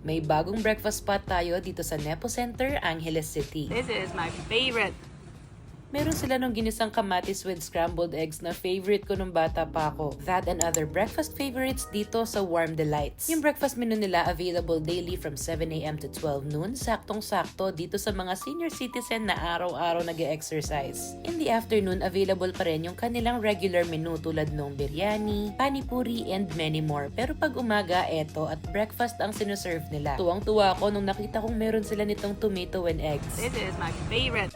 May bagong breakfast spot tayo dito sa Nepo Center, Angeles City. This is my favorite. Meron sila nung ginisang kamatis with scrambled eggs na favorite ko nung bata pa ako. That and other breakfast favorites dito sa Warm Delights. Yung breakfast menu nila available daily from 7 a.m. to 12 noon, saktong-sakto dito sa mga senior citizen na araw-araw nag-exercise. In the afternoon, available pa rin yung kanilang regular menu tulad nung biryani, panipuri, and many more. Pero pag umaga, eto at breakfast ang sinuserve nila. Tuwang-tuwa ako nung nakita kong meron sila nitong tomato and eggs. This is my favorite.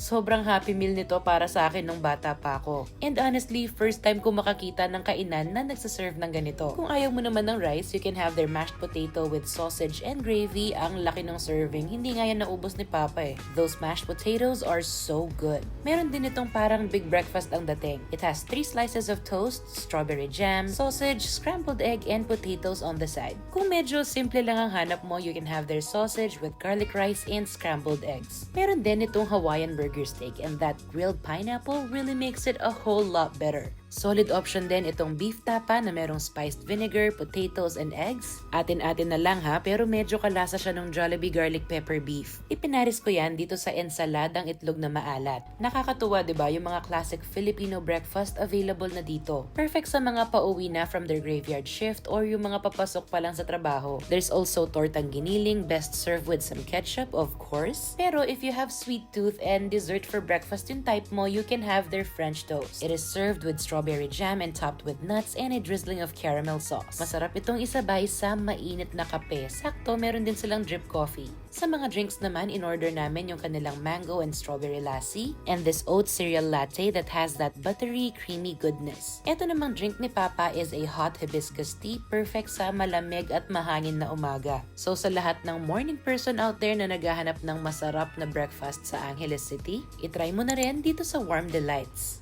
Sobrang happy meal nito para sa akin nung bata pa ako. And honestly, first time ko makakita ng kainan na nagsaserve ng ganito. Kung ayaw mo naman ng rice, you can have their mashed potato with sausage and gravy. Ang laki ng serving. Hindi nga yan naubos ni Papa eh. Those mashed potatoes are so good. Meron din itong parang big breakfast ang dating. It has 3 slices of toast, strawberry jam, sausage, scrambled egg, and potatoes on the side. Kung medyo simple lang ang hanap mo, you can have their sausage with garlic rice and scrambled eggs. Meron din itong Hawaiian burger steak, and that grilled pineapple really makes it a whole lot better. Solid option din itong beef tapa na merong spiced vinegar, potatoes, and eggs. Atin-atin na lang ha, pero medyo kalasa siya ng Jollibee garlic pepper beef. Ipinaris ko yan dito sa ensaladang itlog na maalat. Nakakatuwa 'di ba yung mga classic Filipino breakfast available na dito. Perfect sa mga pauwi na from their graveyard shift or yung mga papasok pa lang sa trabaho. There's also tortang giniling, best served with some ketchup of course. Pero if you have sweet tooth and dessert for breakfast yung type mo, you can have their French toast. It is served with strawberry jam and topped with nuts and a drizzling of caramel sauce. Masarap itong isabay sa mainit na kape. Sakto, meron din silang drip coffee. Sa mga drinks naman, in-order namin yung kanilang mango and strawberry lassi and this oat cereal latte that has that buttery, creamy goodness. Ito namang drink ni Papa is a hot hibiscus tea, perfect sa malamig at mahangin na umaga. So sa lahat ng morning person out there na naghahanap ng masarap na breakfast sa Angeles City, itry mo na rin dito sa Warm Delights.